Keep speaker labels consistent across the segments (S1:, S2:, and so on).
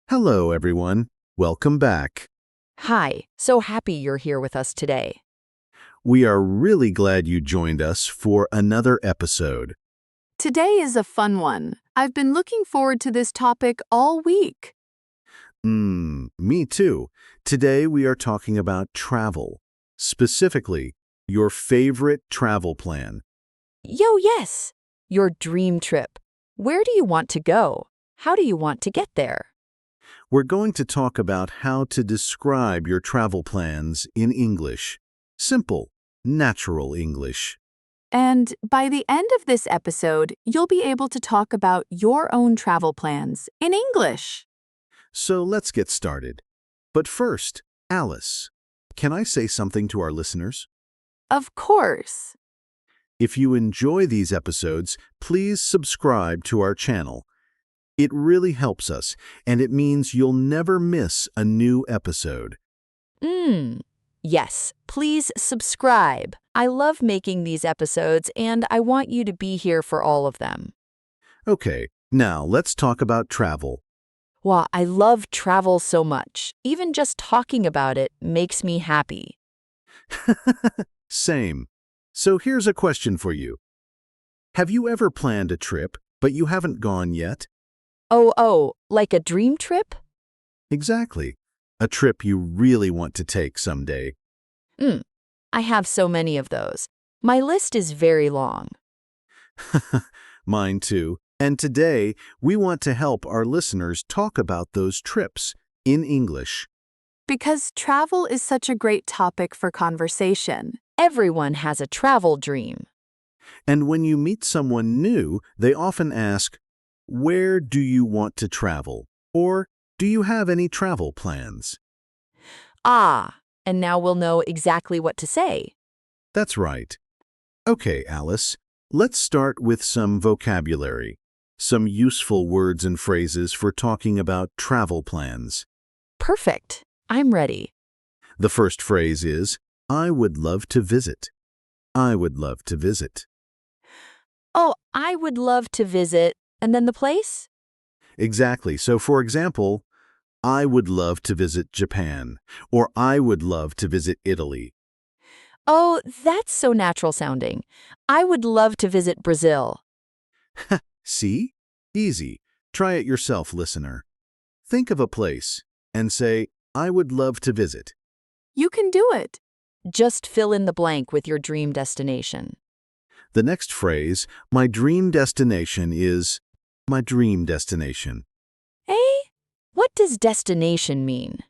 S1: Hello, everyone. Welcome back.
S2: Hi, so happy you're here with us today.
S1: We are really glad you joined us for another episode.
S3: Today is a fun one. I've been looking forward to this topic all week.
S1: Me too. Today we are talking about travel. Specifically, your favorite travel plan.
S2: Yes, your dream trip. Where do you want to go? How do you want to get there?
S1: We're going to talk about how to describe your travel plans in English. Simple, natural English.
S3: And by the end of this episode, you'll be able to talk about your own travel plans in English.
S1: So let's get started. But first, Alice, can I say something to our listeners?
S3: Of course.
S1: If you enjoy these episodes, please subscribe to our channel. It really helps us, and it means you'll never miss a new episode.
S2: Yes, please subscribe. I love making these episodes, and I want you to be here for all of them.
S1: Okay, now let's talk about travel.
S2: Wow, I love travel so much. Even just talking about it makes me happy.
S1: Same. So here's a question for you. Have you ever planned a trip, but you haven't gone yet?
S2: Oh, like a dream trip?
S1: Exactly. A trip you really want to take someday.
S2: I have so many of those. My list is very long.
S1: Mine too. And today, we want to help our listeners talk about those trips in English.
S3: Because travel is such a great topic for conversation.
S2: Everyone has a travel dream.
S1: And when you meet someone new, they often ask, "Where do you want to travel?" Or, "Do you have any travel plans?"
S2: And now we'll know exactly what to say.
S1: That's right. Okay, Alice, let's start with some vocabulary, some useful words and phrases for talking about travel plans.
S2: Perfect. I'm ready.
S1: The first phrase is, "I would love to visit." I would love to visit.
S2: Oh, I would love to visit. And then the place?
S1: Exactly. So, for example, I would love to visit Japan, or I would love to visit Italy.
S2: Oh, that's so natural sounding. I would love to visit Brazil.
S1: See? Easy. Try it yourself, listener. Think of a place and say, "I would love to visit."
S3: You can do it.
S2: Just fill in the blank with your dream destination.
S1: The next phrase, "My dream destination," is my dream destination.
S2: Eh? What does destination mean?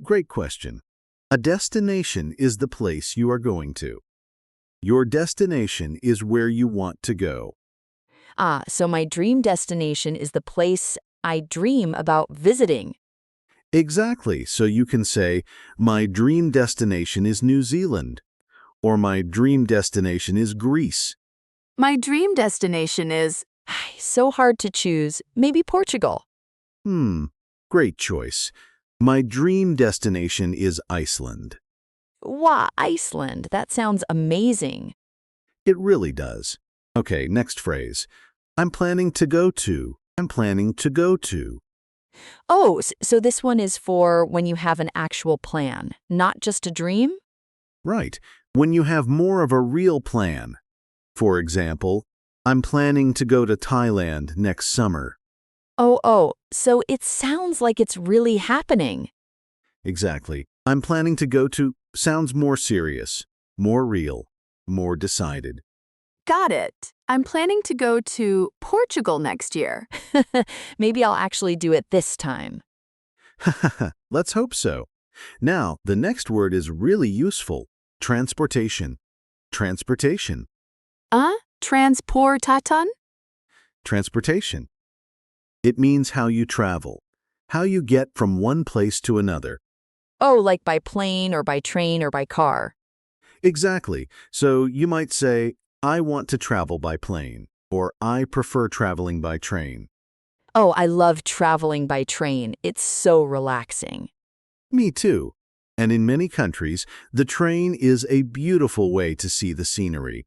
S1: Great question. A destination is the place you are going to. Your destination is where you want to go.
S2: So my dream destination is the place I dream about visiting.
S1: Exactly. So you can say, "My dream destination is New Zealand," or "My dream destination is Greece."
S3: My dream destination is
S2: So hard to choose. Maybe Portugal.
S1: Great choice. My dream destination is Iceland.
S2: Wow, Iceland. That sounds amazing.
S1: It really does. Okay, next phrase. I'm planning to go to. I'm planning to go to.
S2: Oh, so this one is for when you have an actual plan, not just a dream?
S1: Right, when you have more of a real plan. For example, I'm planning to go to Thailand next summer.
S2: So it sounds like it's really happening.
S1: Exactly. I'm planning to go to sounds more serious, more real, more decided.
S3: got it. I'm planning to go to Portugal next year.
S2: Maybe I'll actually do it this time.
S1: Let's hope so. Now, the next word is really useful. Transportation. Transportation.
S3: Transportatan?
S1: Transportation. It means how you travel, how you get from one place to another.
S2: Oh, like by plane or by train or by car.
S1: Exactly. So you might say, "I want to travel by plane," or "I prefer traveling by train."
S2: Oh, I love traveling by train. It's so relaxing.
S1: Me too. And in many countries, the train is a beautiful way to see the scenery.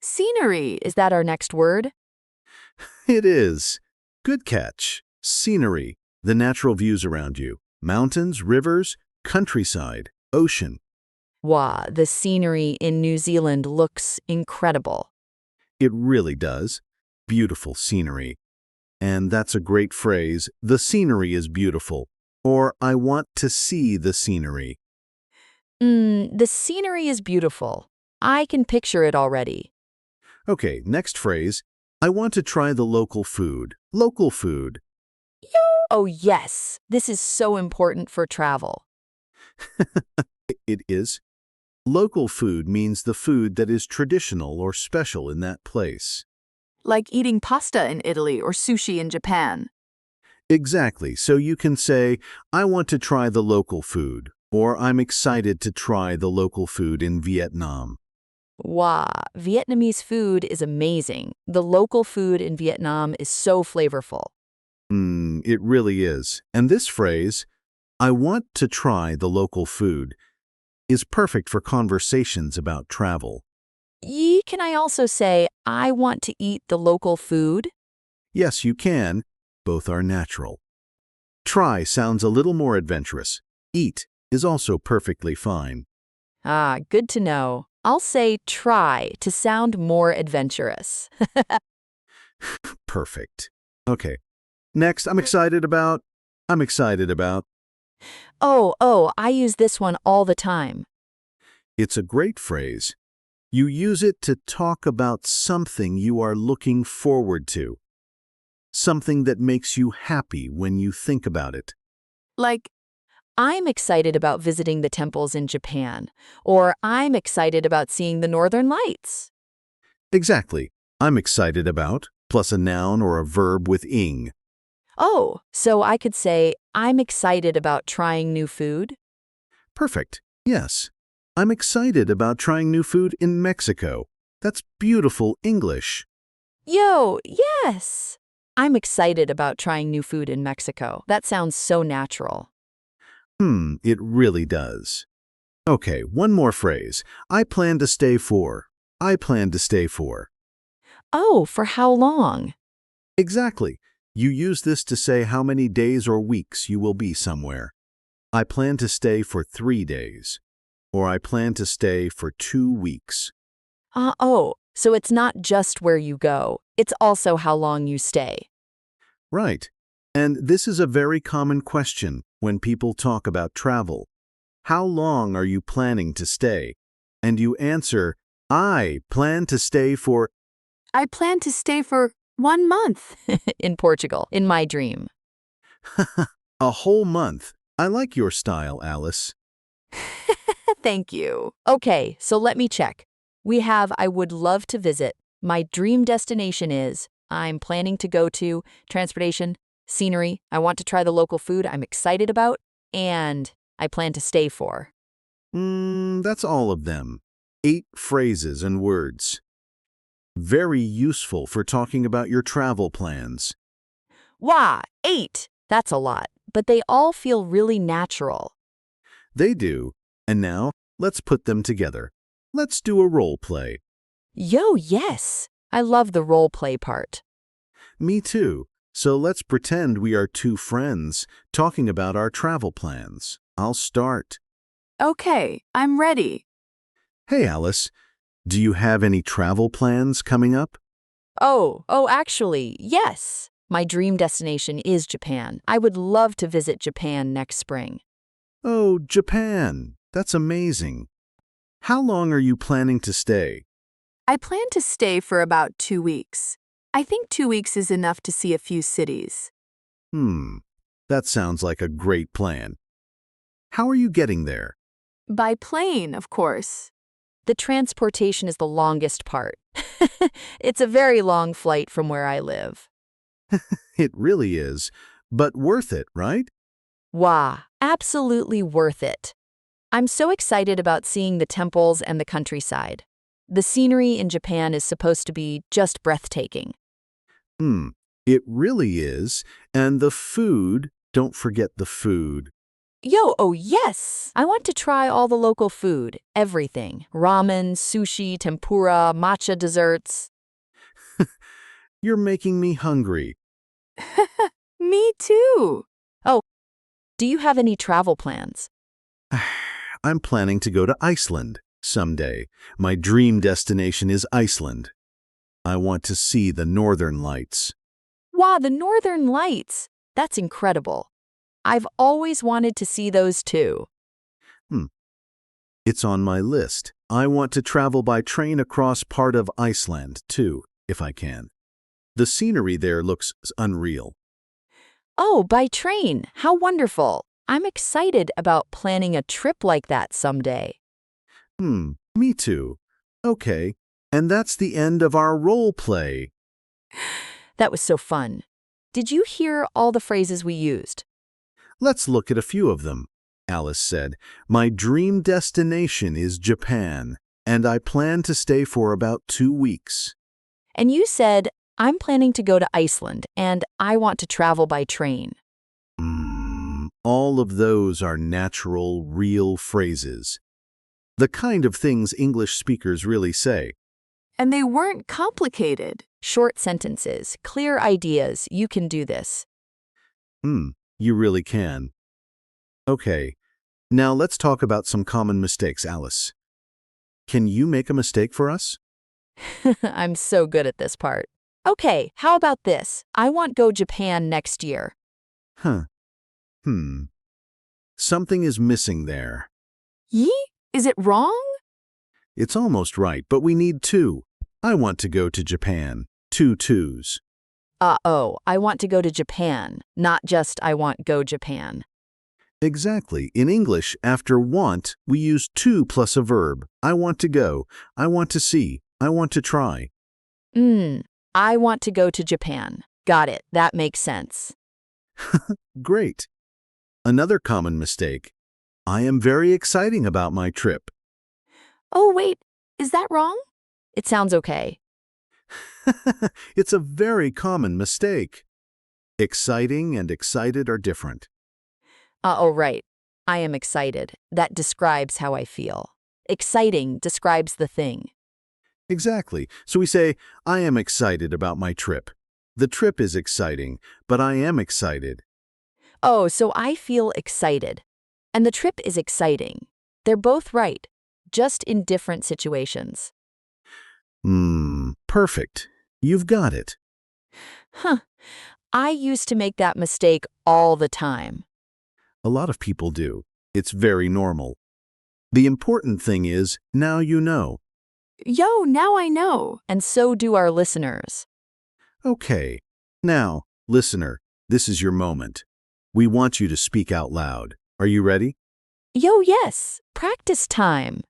S3: Scenery.
S2: Is that our next word?
S1: It is. Good catch. Scenery. The natural views around you. Mountains, rivers, countryside, ocean.
S2: Wow, the scenery in New Zealand looks incredible.
S1: It really does. Beautiful scenery. And that's a great phrase. The scenery is beautiful. Or I want to see the scenery.
S2: The scenery is beautiful. I can picture it already.
S1: Okay, next phrase. I want to try the local food. Local food.
S2: Oh, yes. This is so important for travel.
S1: It is. Local food means the food that is traditional or special in that place.
S3: Like eating pasta in Italy or sushi in Japan.
S1: Exactly. So you can say, I want to try the local food, or I'm excited to try the local food in Vietnam.
S2: Wow, Vietnamese food is amazing. The local food in Vietnam is so flavorful.
S1: It really is. And this phrase, I want to try the local food, is perfect for conversations about travel.
S2: Can I also say, I want to eat the local food?
S1: Yes, you can. Both are natural. Try sounds a little more adventurous. Eat is also perfectly fine.
S2: Ah, good to know. I'll say try to sound more adventurous.
S1: Perfect. Okay. Next, I'm excited about.
S2: Oh, I use this one all the time.
S1: It's a great phrase. You use it to talk about something you are looking forward to. Something that makes you happy when you think about it.
S3: Like,
S2: I'm excited about visiting the temples in Japan, or I'm excited about seeing the Northern Lights.
S1: Exactly. I'm excited about, plus a noun or a verb with ing.
S2: Oh, so I could say, I'm excited about trying new food?
S1: Perfect. Yes. I'm excited about trying new food in Mexico. That's beautiful English.
S2: Yo, yes! I'm excited about trying new food in Mexico. That sounds so natural.
S1: It really does. Okay, one more phrase. I plan to stay for. I plan to stay for.
S2: Oh, for how long?
S1: Exactly. You use this to say how many days or weeks you will be somewhere. I plan to stay for 3 days. Or I plan to stay for 2 weeks.
S2: So it's not just where you go, it's also how long you stay.
S1: Right. And this is a very common question when people talk about travel. How long are you planning to stay? And you answer, I plan to stay for.
S3: I plan to stay for 1 month.
S2: In Portugal, in my dream.
S1: A whole month. I like your style, Alice.
S2: Thank you. Okay, so let me check. We have I would love to visit. My dream destination is. I'm planning to go to. Transportation. Scenery. I want to try the local food I'm excited about. And I plan to stay for.
S1: That's all of them. 8 phrases and words. Very useful for talking about your travel plans.
S2: Wow, 8! That's a lot, but they all feel really natural.
S1: They do. And now, let's put them together. Let's do a role play.
S2: Yo, yes! I love the role play part.
S1: Me too. So let's pretend we are 2 friends talking about our travel plans. I'll start.
S3: Okay, I'm ready.
S1: Hey, Alice. Do you have any travel plans coming up?
S2: Actually, yes. My dream destination is Japan. I would love to visit Japan next spring.
S1: Oh, Japan. That's amazing. How long are you planning to stay?
S3: I plan to stay for about 2 weeks. I think 2 weeks is enough to see a few cities.
S1: That sounds like a great plan. How are you getting there?
S3: By plane, of course.
S2: The transportation is the longest part. It's a very long flight from where I live.
S1: It really is, but worth it, right?
S2: Wow, absolutely worth it. I'm so excited about seeing the temples and the countryside. The scenery in Japan is supposed to be just breathtaking.
S1: It really is. And the food, don't forget the food.
S2: Oh yes! I want to try all the local food, everything. Ramen, sushi, tempura, matcha desserts.
S1: You're making me hungry.
S3: Me too.
S2: Do you have any travel plans?
S1: I'm planning to go to Iceland someday. My dream destination is Iceland. I want to see the northern lights.
S2: Wow, the Northern Lights! That's incredible. I've always wanted to see those too.
S1: It's on my list. I want to travel by train across part of Iceland, too, if I can. The scenery there looks unreal.
S2: Oh, by train! How wonderful! I'm excited about planning a trip like that someday.
S1: Me too. Okay, and that's the end of our role play.
S2: That was so fun. Did you hear all the phrases we used?
S1: Let's look at a few of them. Alice said, "My dream destination is Japan, and I plan to stay for about 2 weeks."
S2: And you said, I'm planning to go to Iceland and I want to travel by train.
S1: All of those are natural, real phrases. The kind of things English speakers really say.
S3: And they weren't complicated.
S2: Short sentences, clear ideas, you can do this.
S1: You really can. Okay, now let's talk about some common mistakes, Alice. Can you make a mistake for us?
S2: I'm so good at this part. Okay, how about this? I want go Japan next year.
S1: Something is missing there.
S3: Yee? Is it wrong?
S1: It's almost right, but we need 2. I want to go to Japan. 2 twos.
S2: I want to go to Japan, not just I want go Japan.
S1: Exactly. In English, after want, we use to plus a verb. I want to go. I want to see. I want to try.
S2: I want to go to Japan. Got it. That makes sense.
S1: Great. Another common mistake. I am very exciting about my trip.
S3: Oh, wait, is that wrong?
S2: It sounds okay.
S1: It's a very common mistake. Exciting and excited are different.
S2: Right. I am excited. That describes how I feel. Exciting describes the thing.
S1: Exactly. So we say, I am excited about my trip. The trip is exciting, but I am excited.
S2: Oh, so I feel excited. And the trip is exciting. They're both right, just in different situations.
S1: Perfect. You've got it.
S2: I used to make that mistake all the time.
S1: A lot of people do. It's very normal. The important thing is, now you know.
S3: Yo, now I know.
S2: And so do our listeners.
S1: Okay. Now, listener, this is your moment. We want you to speak out loud. Are you ready?
S2: Yo, yes. Practice time.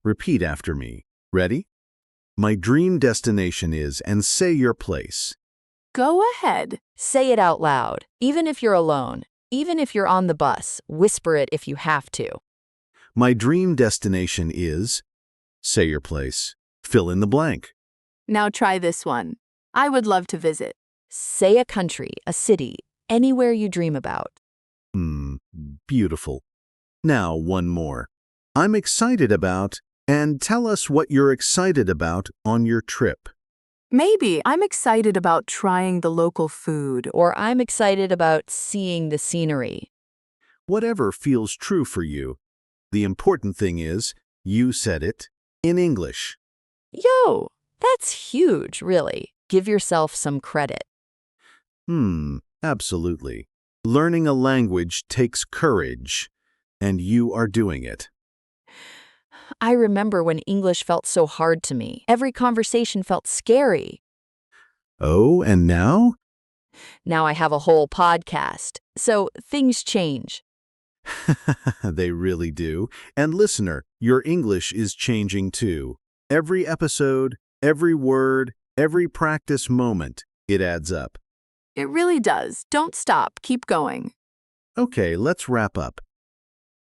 S1: Repeat after me. Ready? My dream destination is, and say your place.
S3: Go ahead.
S2: Say it out loud, even if you're alone. Even if you're on the bus, whisper it if you have to.
S1: My dream destination is, say your place. Fill in the blank.
S3: Now try this one. I would love to visit.
S2: Say a country, a city, anywhere you dream about.
S1: Beautiful. Now one more. I'm excited about, and tell us what you're excited about on your trip.
S3: Maybe I'm excited about trying the local food.
S2: Or I'm excited about seeing the scenery.
S1: Whatever feels true for you. The important thing is, you said it in English.
S2: Yo, that's huge, really. Give yourself some credit.
S1: Absolutely. Learning a language takes courage, and you are doing it.
S2: I remember when English felt so hard to me. Every conversation felt scary.
S1: Oh, and now?
S2: Now I have a whole podcast. So things change.
S1: They really do. And listener, your English is changing too. Every episode, every word, every practice moment, it adds up.
S3: It really does. Don't stop. Keep going.
S1: Okay, let's wrap up.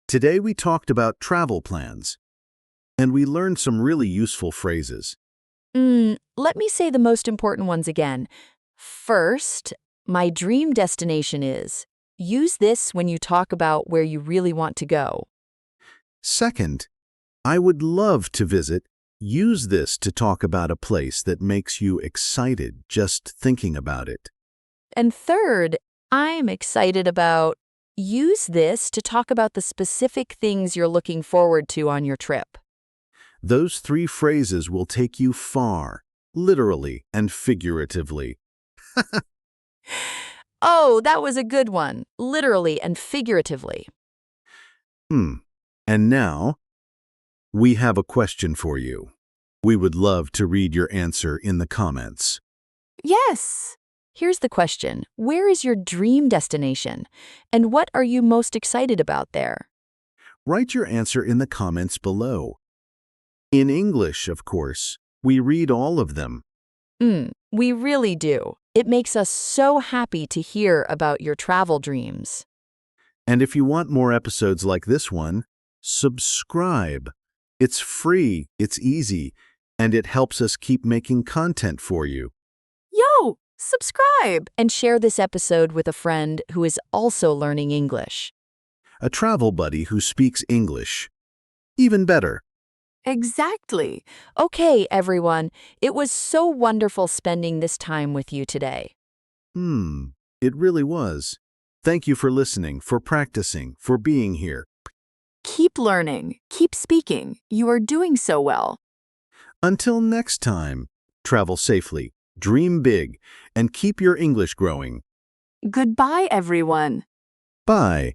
S1: Today we talked about travel plans, and we learned some really useful phrases.
S2: Let me say the most important ones again. First, my dream destination is. Use this when you talk about where you really want to go.
S1: Second, I would love to visit. Use this to talk about a place that makes you excited just thinking about it.
S2: And third, I'm excited about. Use this to talk about the specific things you're looking forward to on your trip.
S1: Those 3 phrases will take you far, literally and figuratively.
S2: Oh, that was a good one. Literally and figuratively.
S1: And now, we have a question for you. We would love to read your answer in the comments.
S3: Yes.
S2: Here's the question. Where is your dream destination? And what are you most excited about there?
S1: Write your answer in the comments below. In English, of course. We read all of them.
S2: We really do. It makes us so happy to hear about your travel dreams.
S1: And if you want more episodes like this one, subscribe. It's free, it's easy, and it helps us keep making content for you.
S3: Yo, subscribe.
S2: And share this episode with a friend who is also learning English.
S1: A travel buddy who speaks English. Even better.
S3: Exactly.
S2: Okay, everyone. It was so wonderful spending this time with you today.
S1: It really was. Thank you for listening, for practicing, for being here.
S3: Keep learning. Keep speaking. You are doing so well.
S1: Until next time, travel safely, dream big, and keep your English growing.
S3: Goodbye, everyone.
S1: Bye.